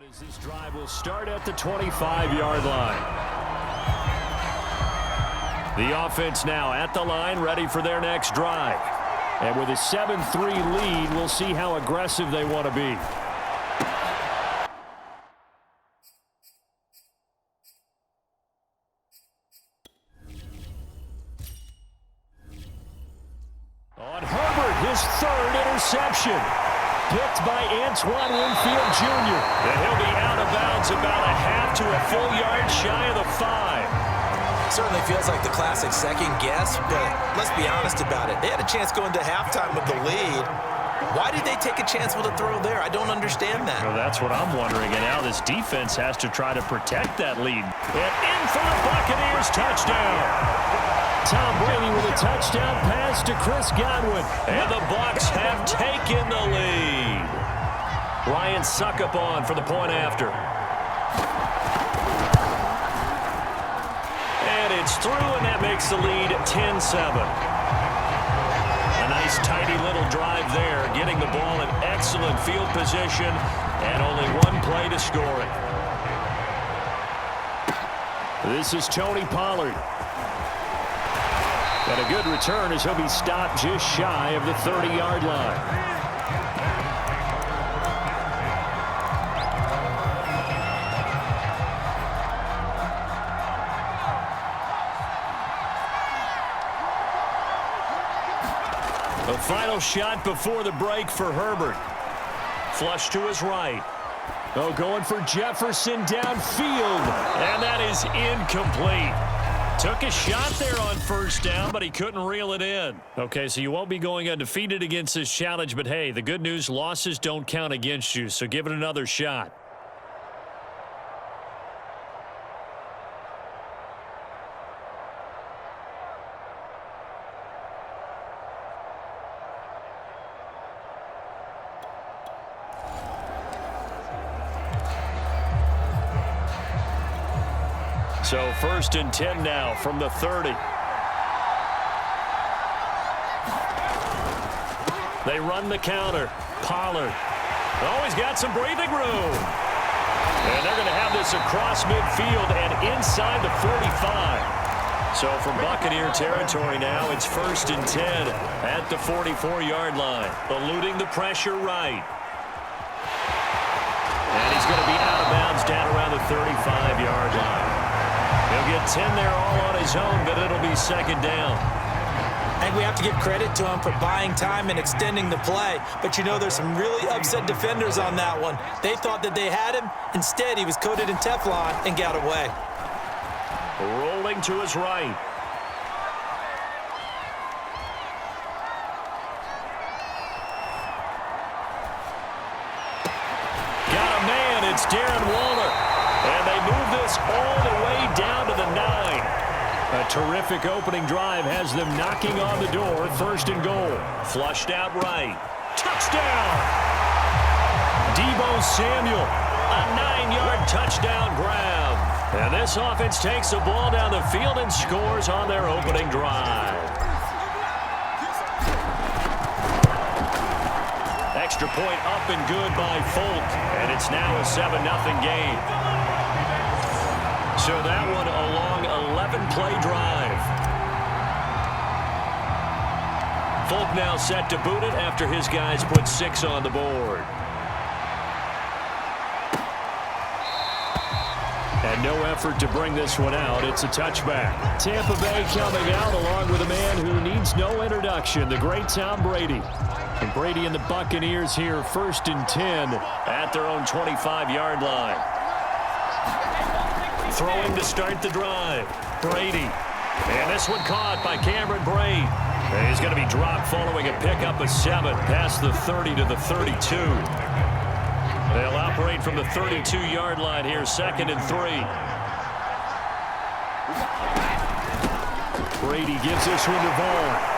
As this drive will start at the 25-yard line. The offense now at the line, ready for their next drive. And with a 7-3 lead, we'll see how aggressive they want to be. On Herbert, his third interception. Picked by Antoine Winfield Jr. And he'll be out of bounds about a half to a full yard shy of the 5. Certainly feels like the classic second guess, but let's be honest about it. They had a chance going to halftime with the lead. Why did they take a chance with a throw there? I don't understand that. Well, that's what I'm wondering. And now this defense has to try to protect that lead. And in for the Buccaneers, touchdown. Tom Brady with a touchdown pass to Chris Godwin. And the Bucs have taken the lead. Ryan Succop on for the point after. And it's through, and that makes the lead 10-7. A nice, tidy little drive there, getting the ball in excellent field position, and only one play to score it. This is Tony Pollard. And a good return as he'll be stopped just shy of the 30-yard line. The final shot before the break for Herbert. Flush to his right. Oh, going for Jefferson downfield. And that is incomplete. Took a shot there on first down, but he couldn't reel it in. Okay, so you won't be going undefeated against this challenge, but hey, the good news, losses don't count against you, so give it another shot. So 1st and 10 now from the 30. They run the counter. Pollard. Oh, he's got some breathing room. And they're going to have this across midfield and inside the 45. So from Buccaneer territory now, it's 1st and 10 at the 44-yard line. Eluding the pressure right. And he's going to be out of bounds down around the 35-yard line. He'll get 10 there all on his own, but it'll be 2nd down. I think we have to give credit to him for buying time and extending the play. But, you know, there's some really upset defenders on that one. They thought that they had him. Instead, he was coated in Teflon and got away. Rolling to his right. Got a man. It's Darren Waller. And they move this all the way down to the 9. A terrific opening drive has them knocking on the door. 1st and goal. Flushed out right. Touchdown! Deebo Samuel. A 9-yard touchdown grab. And this offense takes the ball down the field and scores on their opening drive. Extra point up and good by Folk. And it's now a 7-0 game. So that one a long 11-play drive. Folk now set to boot it after his guys put 6 on the board. And no effort to bring this one out. It's a touchback. Tampa Bay coming out along with a man who needs no introduction, the great Tom Brady. And Brady and the Buccaneers here 1st and 10 at their own 25-yard line. Throwing to start the drive. Brady. And this one caught by Cameron Brate. And he's going to be dropped following a pickup of 7 past the 30 to the 32. They'll operate from the 32-yard line here, 2nd and 3. Brady gives this one to Vaughn.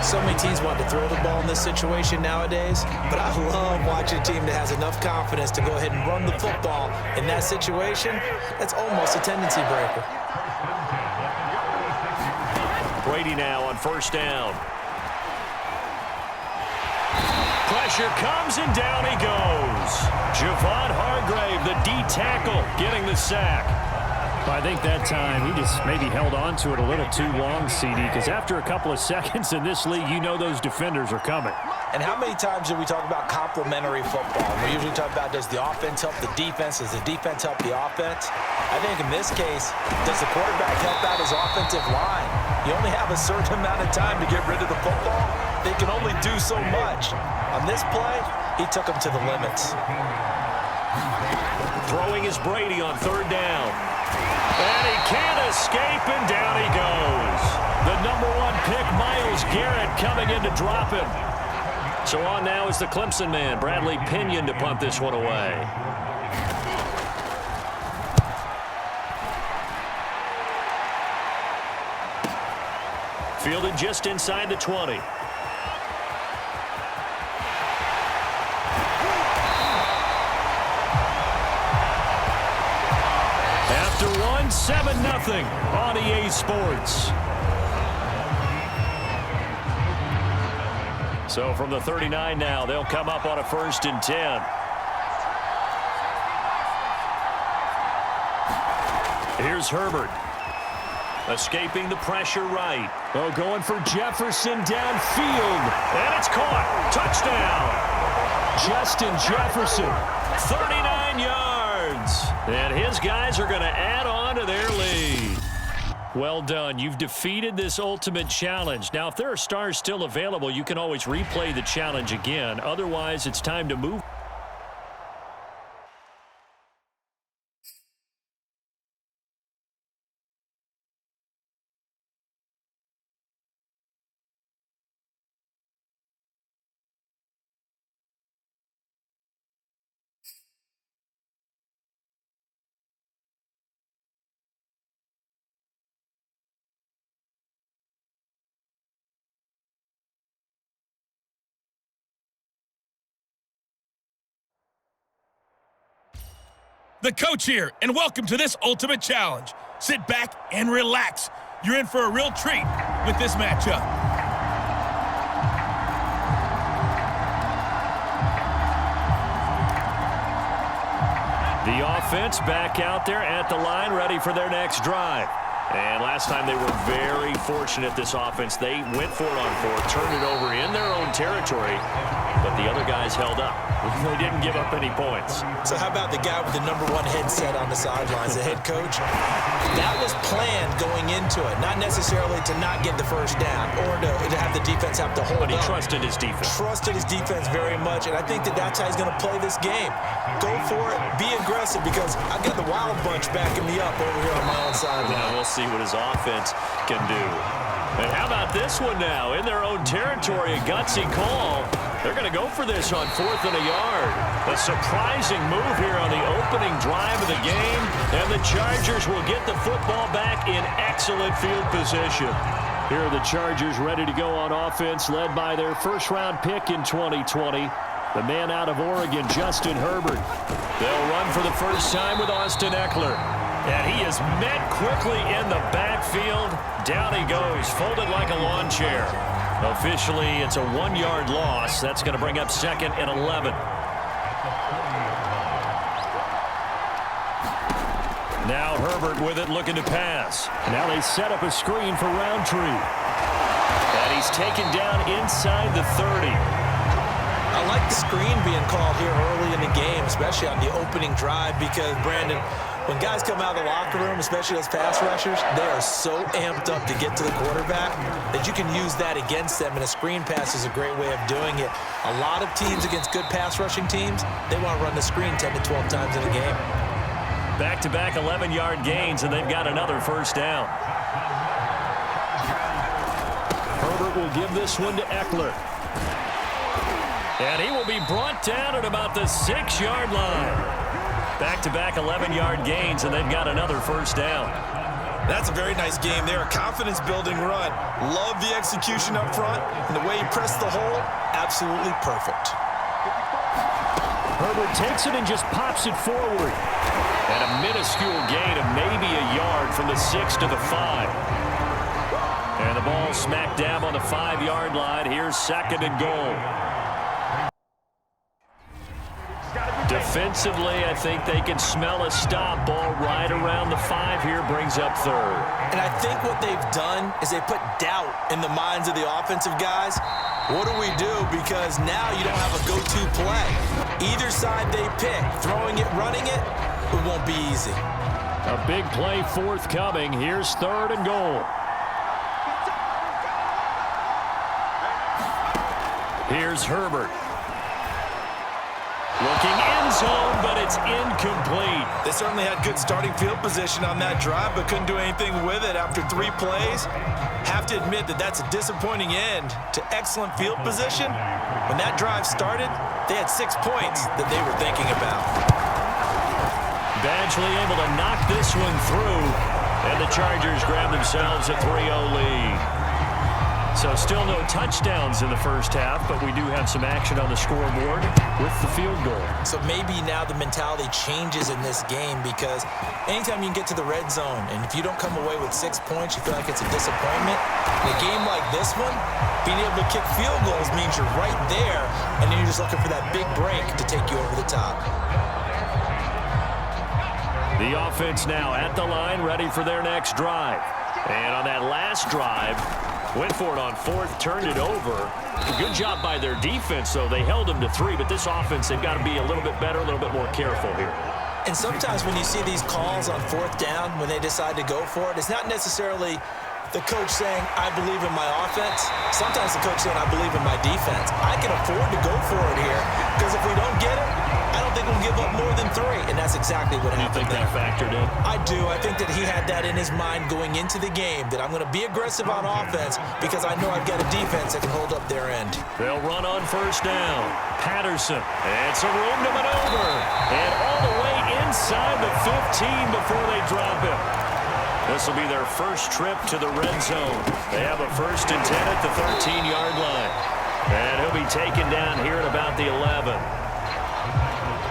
So many teams want to throw the ball in this situation nowadays, but I love watching a team that has enough confidence to go ahead and run the football in that situation. That's almost a tendency breaker. Brady now on 1st down. Pressure comes, and down he goes. Javon Hargrave, the D tackle, getting the sack. I think that time he just maybe held on to it a little too long, CD, because after a couple of seconds in this league, you know those defenders are coming. And how many times do we talk about complementary football? We usually talk about, does the offense help the defense? Does the defense help the offense? I think in this case, does the quarterback help out his offensive line? You only have a certain amount of time to get rid of the football. They can only do so much. On this play, he took them to the limits. Throwing is Brady on third down. And he can't escape, and down he goes. The #1 pick, Myles Garrett, coming in to drop him. So on now is the Clemson man, Bradley Pinion, to punt this one away. Fielded just inside the 20. After one, 7-0 on EA Sports. So from the 39 now, they'll come up on a 1st and 10. Here's Herbert. Escaping the pressure right. Oh, going for Jefferson downfield. And it's caught. Touchdown. Justin Jefferson, 39 yards. And his guys are going to add on to their lead. Well done. You've defeated this ultimate challenge. Now, if there are stars still available, you can always replay the challenge again. Otherwise, it's time to move. The coach here, and welcome to this ultimate challenge. Sit back and relax. You're in for a real treat with this matchup. The offense back out there at the line, ready for their next drive. And last time they were very fortunate, this offense. They went for it on 4, turned it over in their own territory, but the other guys held up. They didn't give up any points. So how about the guy with the #1 headset on the sidelines, the head coach? That was planned going into it, not necessarily to not get the first down or to have the defense have to hold But he up. trusted his defense. Trusted his defense very much, and I think that's how he's going to play this game. Go for it, be aggressive, because I've got the Wild Bunch backing me up over here on my own sideline. Yeah, we'll see what his offense can do. And how about this one now? In their own territory, a gutsy call. They're going to go for this on 4th and a yard. A surprising move here on the opening drive of the game, and the Chargers will get the football back in excellent field position. Here are the Chargers ready to go on offense, led by their first-round pick in 2020, the man out of Oregon, Justin Herbert. They'll run for the first time with Austin Eckler. And he is met quickly in the backfield. Down he goes, folded like a lawn chair. Officially, it's a 1-yard loss. That's going to bring up 2nd and 11. Now Herbert with it, looking to pass. Now they set up a screen for Roundtree. And he's taken down inside the 30. I like the screen being called here early in the game, especially on the opening drive, because, Brandon, when guys come out of the locker room, especially those pass rushers, they are so amped up to get to the quarterback that you can use that against them, and a screen pass is a great way of doing it. A lot of teams against good pass rushing teams, they want to run the screen 10 to 12 times in a game. Back-to-back 11-yard gains, and they've got another first down. Herbert will give this one to Eckler. And he will be brought down at about the 6-yard line. Back-to-back 11-yard gains, and they've got another first down. That's a very nice game there. A confidence-building run. Love the execution up front, and the way he pressed the hole, absolutely perfect. Herbert takes it and just pops it forward. And a minuscule gain of maybe a yard from the 6 to the 5. And the ball smack dab on the 5-yard line. Here's 2nd and goal. Defensively, I think they can smell a stop. Ball right around the 5 here, brings up third. And I think what they've done is they put doubt in the minds of the offensive guys. What do we do? Because now you don't have a go-to play. Either side they pick, throwing it, running it, it won't be easy. A big play forthcoming. Here's third and goal. Here's Herbert. Looking end zone, but it's incomplete. They certainly had good starting field position on that drive, but couldn't do anything with it after 3 plays. Have to admit that that's a disappointing end to excellent field position. When that drive started, they had 6 points that they were thinking about. Badgley able to knock this one through, and the Chargers grab themselves a 3-0 lead. So still no touchdowns in the first half, but we do have some action on the scoreboard with the field goal. So maybe now the mentality changes in this game, because anytime you can get to the red zone, and if you don't come away with 6 points, you feel like it's a disappointment. In a game like this one, being able to kick field goals means you're right there, and then you're just looking for that big break to take you over the top. The offense now at the line, ready for their next drive. And on that last drive, went for it on 4th, turned it over. A good job by their defense, though. They held them to 3, but this offense, they've got to be a little bit better, a little bit more careful here. And sometimes when you see these calls on 4th down, when they decide to go for it, it's not necessarily the coach saying, I believe in my offense. Sometimes the coach saying, I believe in my defense. I can afford to go for it here, because if we don't get it, I don't think we'll give up more than 3, and that's exactly what happened there. You think that factored in? I do. I think that he had that in his mind going into the game, that I'm going to be aggressive on offense because I know I've got a defense that can hold up their end. They'll run on 1st down. Patterson, and some room to maneuver, and all the way inside the 15 before they drop him. This will be their first trip to the red zone. They have a 1st and 10 at the 13-yard line. And he'll be taken down here at about the 11.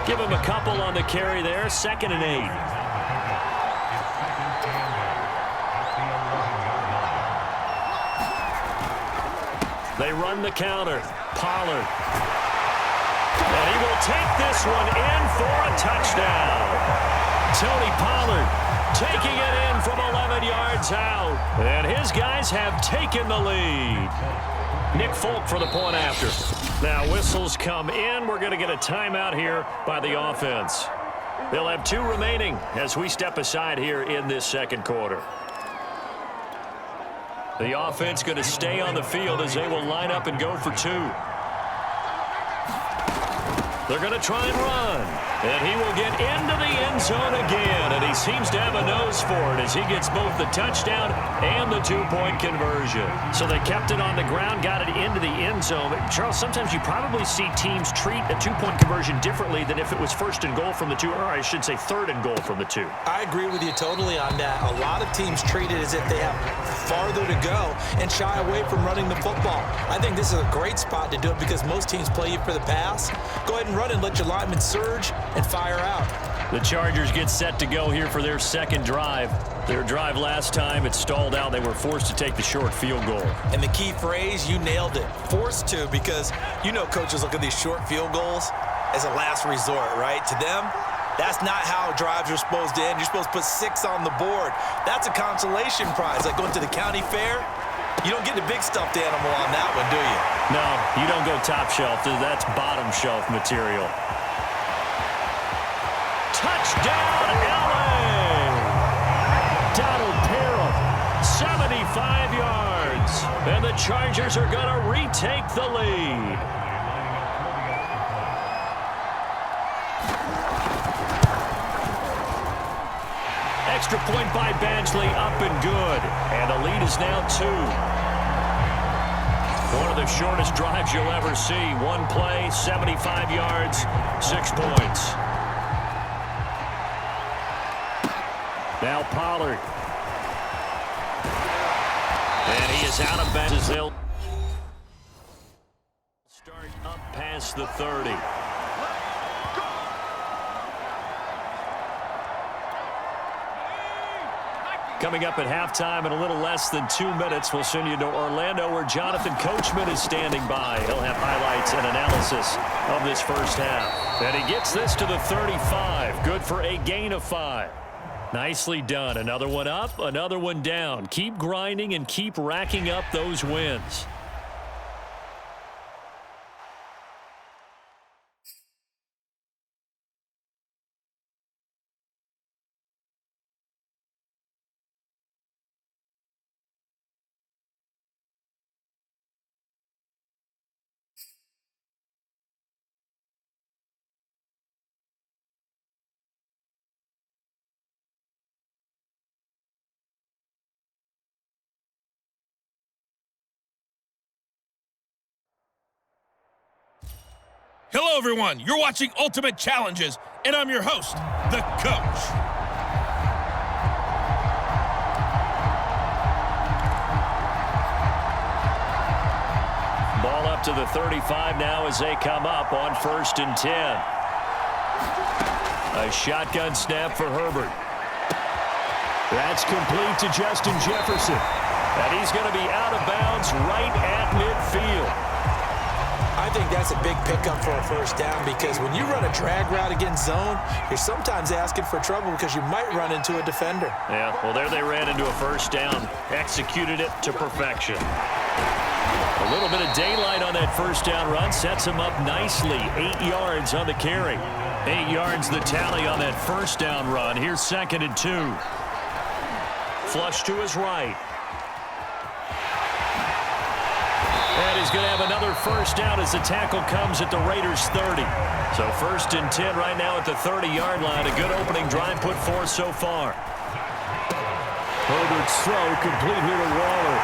Give him a couple on the carry there, 2nd and 8. They run the counter. Pollard. And he will take this one in for a touchdown. Tony Pollard taking it in from 11 yards out. And his guys have taken the lead. Nick Folk for the point after. Now whistles come in. We're going to get a timeout here by the offense. They'll have 2 remaining as we step aside here in this 2nd quarter. The offense going to stay on the field as they will line up and go for 2. They're going to try and run. And he will get into the end zone again. And he seems to have a nose for it as he gets both the touchdown and the 2-point conversion. So they kept it on the ground, got it into the end zone. But Charles, sometimes you probably see teams treat a 2-point conversion differently than if it was 1st and goal from the 2, or I should say 3rd and goal from the 2. I agree with you totally on that. A lot of teams treat it as if they have farther to go and shy away from running the football. I think this is a great spot to do it because most teams play you for the pass. Go ahead and run and let your linemen surge and fire out. The Chargers get set to go here for their 2nd drive. Their drive last time, it stalled out. They were forced to take the short field goal. And the key phrase, you nailed it. Forced to, because you know coaches look at these short field goals as a last resort, right? To them, that's not how drives are supposed to end. You're supposed to put 6 on the board. That's a consolation prize, like going to the county fair. You don't get the big stuffed animal on that one, do you? No, you don't go top shelf. That's bottom shelf material. Touchdown, L.A. Donald Parham, 75 yards. And the Chargers are going to retake the lead. Extra point by Badgley, up and good. And the lead is now 2. One of the shortest drives you'll ever see. 1 play, 75 yards, 6 points. Now Pollard. And he is out of bounds. They'll start up past the 30. Coming up at halftime in a little less than 2 minutes, we'll send you to Orlando where Jonathan Coachman is standing by. He'll have highlights and analysis of this first half. And he gets this to the 35. Good for a gain of 5. Nicely done. Another one up, another one down. Keep grinding and keep racking up those wins. Hello, everyone. You're watching Ultimate Challenges, and I'm your host, The Coach. Ball up to the 35 now as they come up on 1st and 10. A shotgun snap for Herbert. That's complete to Justin Jefferson. And he's going to be out of bounds right at midfield. I think that's a big pickup for a first down because when you run a drag route against zone, you're sometimes asking for trouble because you might run into a defender. Yeah, well, there they ran into a first down. Executed it to perfection. A little bit of daylight on that first down run sets him up nicely. 8 yards on the carry. 8 yards the tally on that first down run. Here's 2nd and 2. Flush to his right. And he's going to have another first down as the tackle comes at the Raiders' 30. So 1st and 10 right now at the 30-yard line. A good opening drive put forth so far. Herbert's throw complete here to Waller.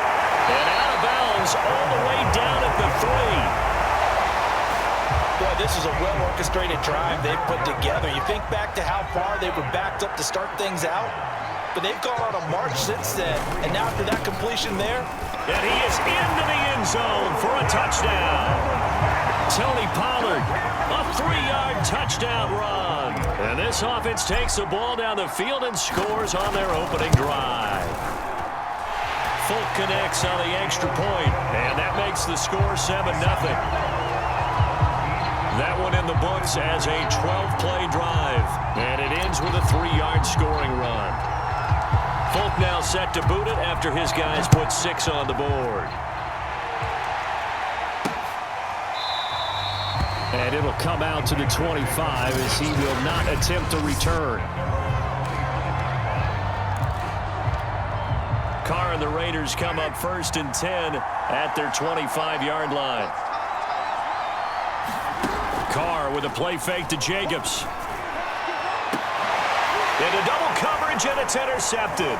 And out of bounds all the way down at the 3. Boy, this is a well-orchestrated drive they've put together. You think back to how far they were backed up to start things out, but they've gone on a march since then. And now after that completion there, and he is into the end zone for a touchdown. Tony Pollard, a 3-yard touchdown run. And this offense takes the ball down the field and scores on their opening drive. Folk connects on the extra point, and that makes the score 7-0. That one in the books as a 12-play drive, and it ends with a 3-yard scoring run. Folk now set to boot it after his guys put 6 on the board. And it'll come out to the 25 as he will not attempt to return. Carr and the Raiders come up 1st and 10 at their 25-yard line. Carr with a play fake to Jacobs. Into double coverage, and it's intercepted.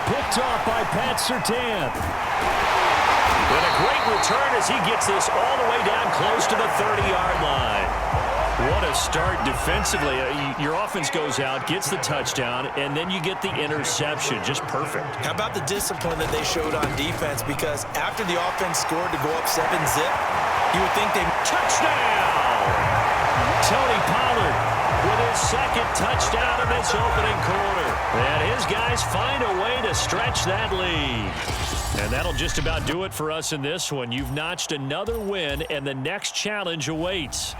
Picked off by Pat Surtain. And a great return as he gets this all the way down close to the 30-yard line. What a start defensively. Your offense goes out, gets the touchdown, and then you get the interception. Just perfect. how about the discipline that they showed on defense? Because after the offense scored to go up 7-zip, you would think they... Touchdown! Tony Pollard with his 2nd touchdown in this opening quarter. And his guys find a way to stretch that lead. And that'll just about do it for us in this one. You've notched another win, and the next challenge awaits.